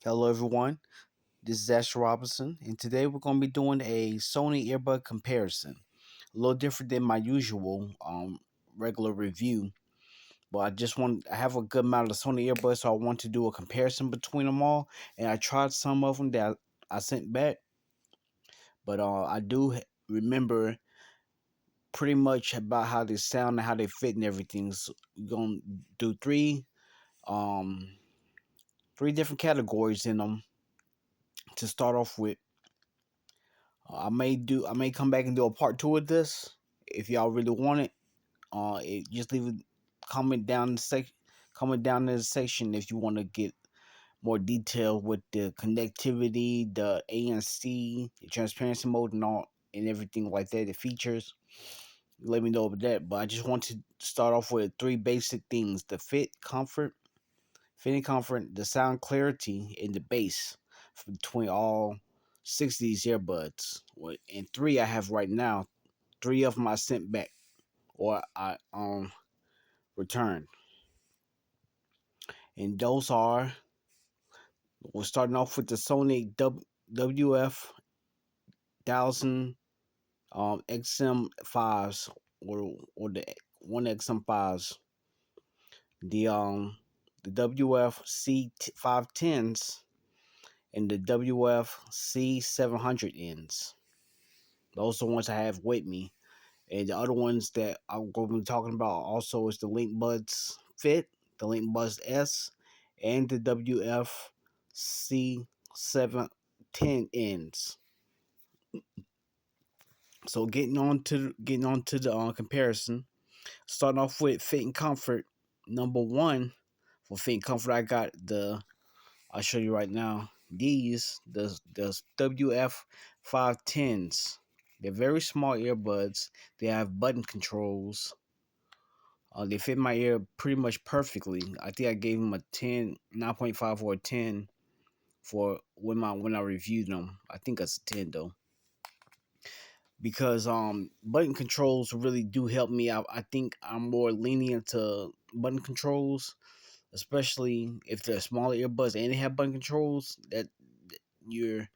Hello, everyone. This is Asher Robinson, and today we're going to be doing a Sony earbud comparison. A little different than my usual regular review, but I have a good amount of Sony earbuds, so I want to do a comparison between them all. And I tried some of them that I sent back, but I do remember pretty much about how they sound and how they fit and everything. So we're going to do um, three different categories in them to start off with. I may come back and do a part two of this if y'all really want it. Just leave a comment down in the comment down in the section if you want to get more detail with the connectivity, the ANC, the transparency mode, and all and everything like that. The features. Let me know about that. But I just want to start off with three basic things: the fitting comfort, the sound clarity, and the bass between all six of these earbuds. And three I have right now. Three of them I sent back or I returned. And those are we're starting off with the Sony WF-1000 XM5s or the one XM5s. The WF-C510s and the WF-C700ns. Those are the ones I have with me. And the other ones that I'm going to be talking about also is the Linkbuds Fit, the Linkbuds S, and the WF-C710ns. So getting on to the comparison. Starting off with fit and comfort. Number one for fit and comfort, I got I'll show you right now. The WF-510s. They're very small earbuds. They have button controls. They fit my ear pretty much perfectly. I think I gave them a 10, 9.5 or a 10 for when I reviewed them. I think that's a 10 though. Because button controls really do help me out. I think I'm more lenient to button controls, especially if they're smaller earbuds and they have button controls that you're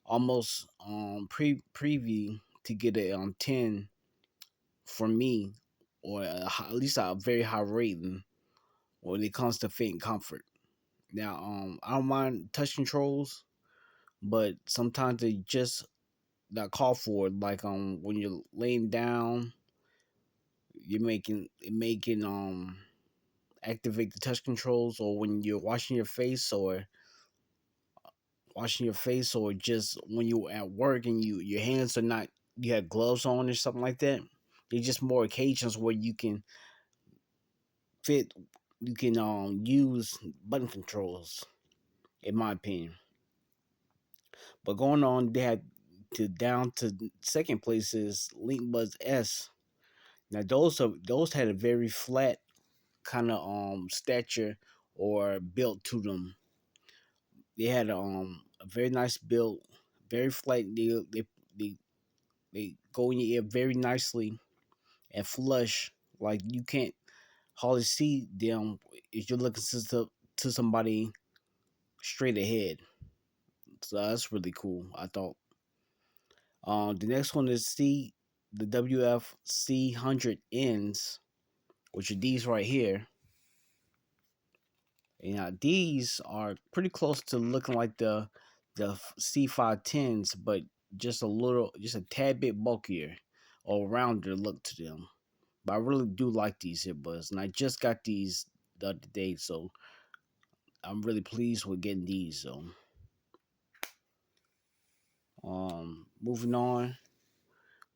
almost preview to get a 10 for me, or at least a very high rating when it comes to fit and comfort. Now, I don't mind touch controls, but sometimes they just not call for it. Like when you're laying down, you're making activate the touch controls, or when you're washing your face, or just when you're at work and your hands are not you have gloves on or something like that. There's just more occasions where fit you can use button controls, in my opinion. But going on, they had to down to second place is Linkbuds S. Now those had a very flat kind of stature or built to them. They had a very nice build, very flat. They they go in your ear very nicely and flush. Like you can't hardly see them if you're looking to somebody straight ahead. So that's really cool, I thought. The next one is the WF-C700ns, which are these right here. And these are pretty close to looking like the C510s, but just a tad bit bulkier or rounder look to them. But I really do like these earbuds, and I just got these the other day, so I'm really pleased with getting these. So, moving on.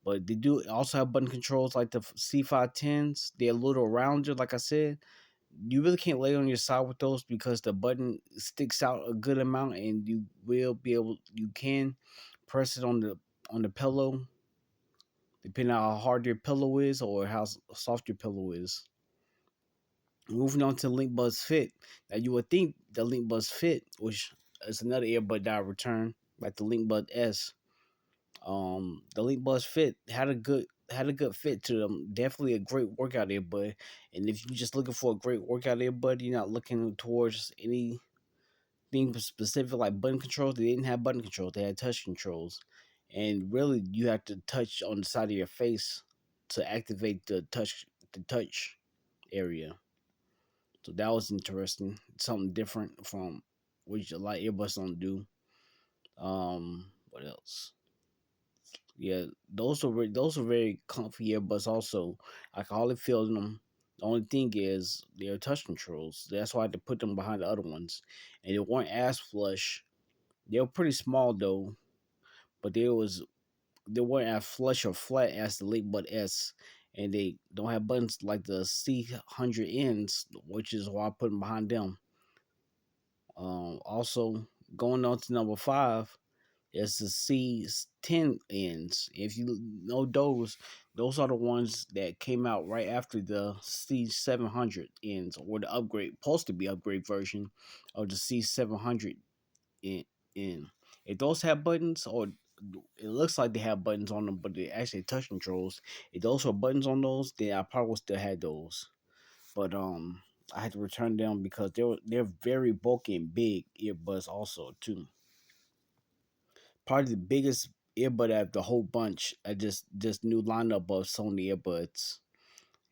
But they do also have button controls like the C510s. They're a little rounder, like I said. You really can't lay on your side with those because the button sticks out a good amount, and you can press it on the pillow, depending on how hard your pillow is or how soft your pillow is. Moving on to Linkbuds Fit. Now you would think the Linkbuds Fit, which is another earbud that I returned, like the Linkbud S. The Linkbuds Fit had a good fit to them. Definitely a great workout earbud. And if you're just looking for a great workout earbud, you're not looking towards things specific like button controls. They didn't have button controls. They had touch controls, and really you have to touch on the side of your face to activate the touch area. So that was interesting. Something different from which a lot of earbuds don't do. What else? Yeah, those are very comfy earbuds. Also, I can hardly feel them. The only thing is they're touch controls. That's why I had to put them behind the other ones, and they weren't as flush. They were pretty small though, but they weren't as flush or flat as the Linkbuds S, and they don't have buttons like the C700Ns, which is why I put them behind them. Also, going on to number five is the C10Ns. If you know those are the ones that came out right after the C700Ns, or the upgrade, supposed to be upgrade version of the C700N. If those have buttons, or it looks like they have buttons on them, but they actually touch controls. If those were buttons on those, then I probably still had those. But I had to return them because they're very bulky and big earbuds also too. Probably the biggest earbud out of the whole bunch. I just new lineup of Sony earbuds.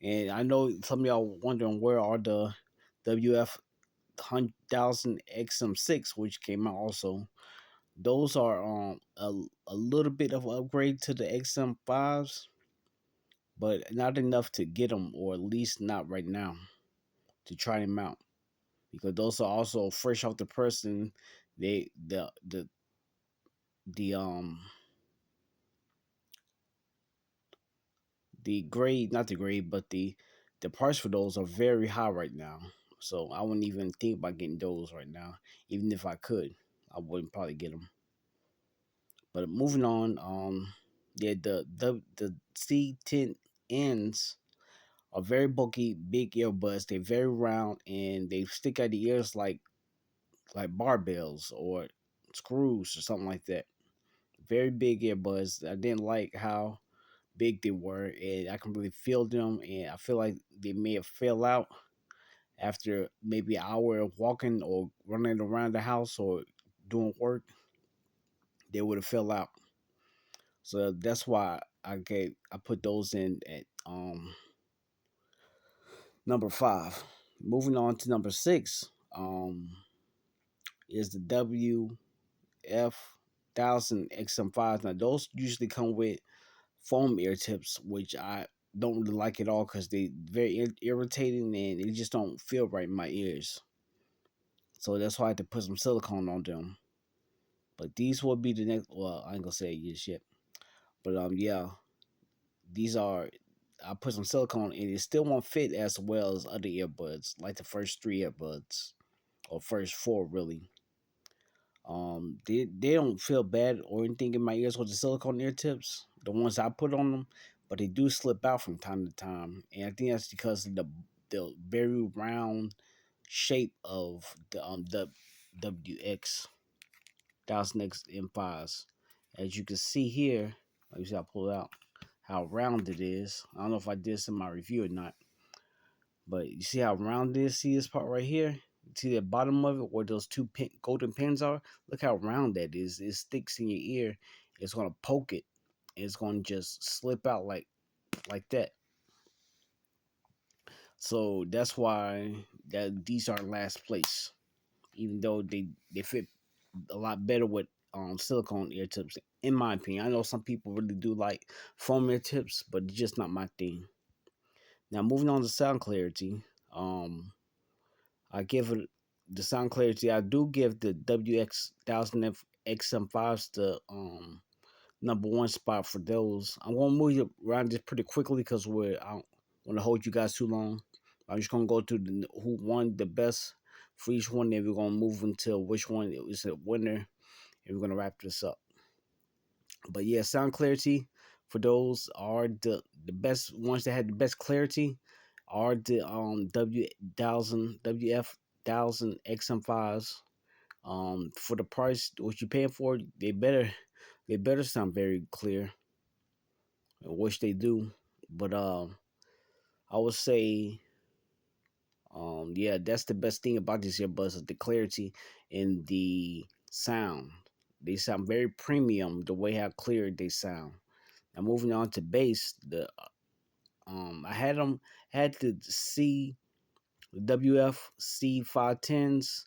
And I know some of y'all wondering where are the WF-1000 XM6, which came out also. Those are a little bit of an upgrade to the XM5s, but not enough to get them, or at least not right now to try them out, because those are also fresh off the press, and they the the grade, not the grade, but the price for those are very high right now. So I wouldn't even think about getting those right now. Even if I could, I wouldn't probably get them. But moving on, yeah, the C10Ns are very bulky, big earbuds. They're very round, and they stick out the ears like barbells or screws or something like that. Very big earbuds. I didn't like how big they were, and I can really feel them. And I feel like they may have fell out after maybe an hour of walking or running around the house or doing work. They would have fell out. So that's why I put those in at number five. Moving on to number six, is the WF-1000 XM5s. Now those usually come with foam ear tips, which I don't really like at all because they very irritating, and they just don't feel right in my ears. So that's why I had to put some silicone on them. But these will be the next. Well, I ain't gonna say it yet shit. But yeah, these are. I put some silicone, and it still won't fit as well as other earbuds, like the first three earbuds, or first four really. They don't feel bad or anything in my ears with the silicone ear tips, the ones I put on them, but they do slip out from time to time, and I think that's because of the very round shape of the WX 1000X M5s. As you can see here, let me see, I pull it out how round it is. I don't know if I did this in my review or not, but you see how round it is? See this part right here? See the bottom of it where those two golden pins are? Look how round that is. It sticks in your ear. It's gonna poke it. It's gonna just slip out like that. So that's why that these are last place. Even though they fit a lot better with silicone ear tips, in my opinion. I know some people really do like foam ear tips, but it's just not my thing. Now moving on to sound clarity. I give it the sound clarity. I do give the WX1000 XM5s the number one spot for those. I'm gonna move you around this pretty quickly because I don't want to hold you guys too long. I'm just gonna go to who won the best for each one. Then we're gonna move until which one is a winner, and we're gonna wrap this up. But yeah, sound clarity for those are the best ones that had the best clarity are the WF-1000 XM5s. For the price what you're paying for, they better sound very clear, which they do. But I would say Yeah, that's the best thing about these earbuds is the clarity and the sound. They sound very premium the way how clear they sound. Now moving on to bass, the I had them had to see the WF-C510s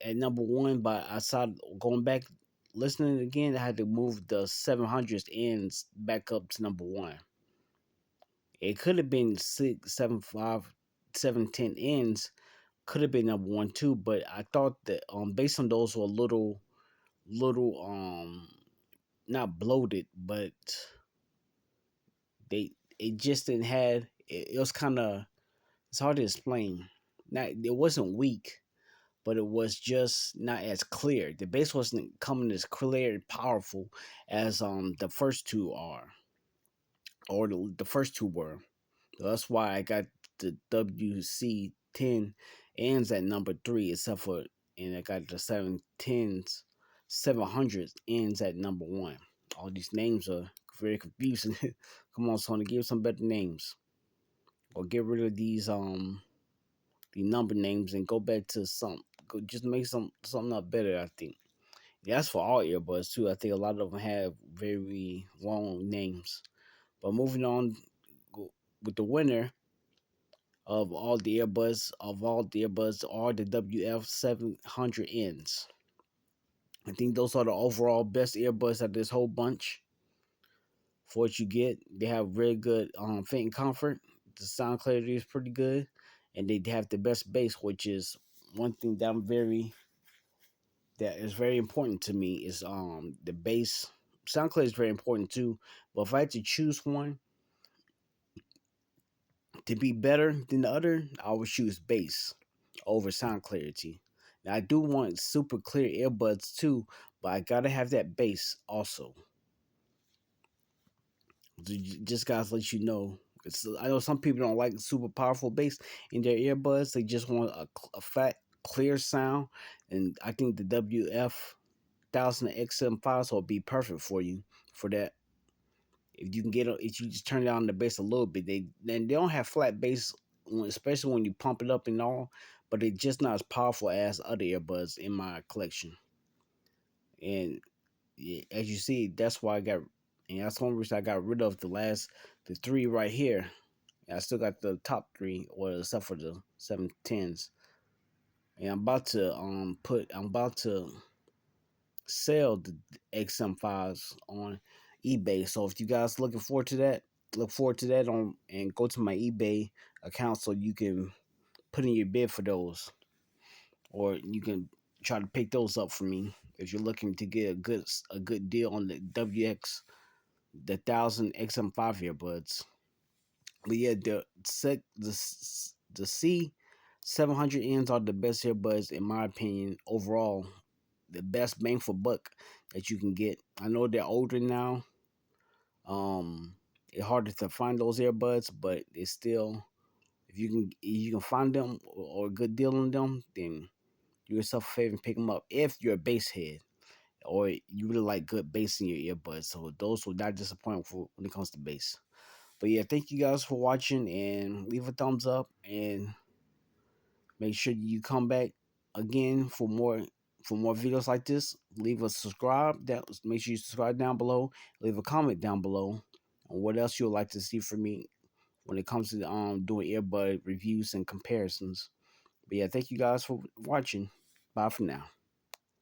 at number one, but I saw going back listening again, I had to move the 700s ends back up to number one. It could have been 675 710 ends could have been number one too, but I thought that based on those were a little not bloated, but they it just didn't had it was kind of it's hard to explain. Not it wasn't weak, but it was just not as clear. The bass wasn't coming as clear and powerful as the first two are, or the first two were. So that's why I got the WC10 ends at number three, except for and I got the 710s, 700s ends at number one. All these names are very confusing. Come on, Sony, give some better names, or get rid of the number names and go back to some. Go just make something up better. I think. Yeah, that's for all earbuds too. I think a lot of them have very long names. But moving on with the winner of all the earbuds are the WF-700Ns. I think those are the overall best earbuds of this whole bunch. For what you get, they have very good fit and comfort. The sound clarity is pretty good, and they have the best bass, which is one thing that is very important to me is the bass. Sound clarity is very important too, but if I had to choose one to be better than the other, I would choose bass over sound clarity. Now I do want super clear earbuds too, but I gotta have that bass also. Just guys let you know. I know some people don't like super powerful bass in their earbuds. They just want a fat, clear sound, and I think the WF 1000 XM5s will be perfect for you for that. If you can if you just turn down the bass a little bit, they don't have flat bass, especially when you pump it up and all, but it's just not as powerful as other earbuds in my collection. And yeah, as you see, that's why and that's one reason I got rid of the three right here. I still got the top three, or except for the 710s. And I'm about to sell the XM5s on eBay. So if you guys looking forward to that, look forward to that on and go to my eBay account so you can put in your bid for those, or you can try to pick those up for me if you're looking to get a good deal on the the 1000 XM5 earbuds. But yeah, the C700Ns are the best earbuds in my opinion overall. The best bang for buck that you can get. I know they're older now. It's harder to find those earbuds, but it's still if you can find them or a good deal on them, then do yourself a favor and pick them up. If you're a bass head or you really like good bass in your earbuds, so those will not disappoint when it comes to bass. But yeah, thank you guys for watching and leave a thumbs up and make sure you come back again for more videos like this. Leave a subscribe. Make sure you subscribe down below. Leave a comment down below on what else you'd like to see from me when it comes to doing earbud reviews and comparisons. But yeah, thank you guys for watching. Bye for now.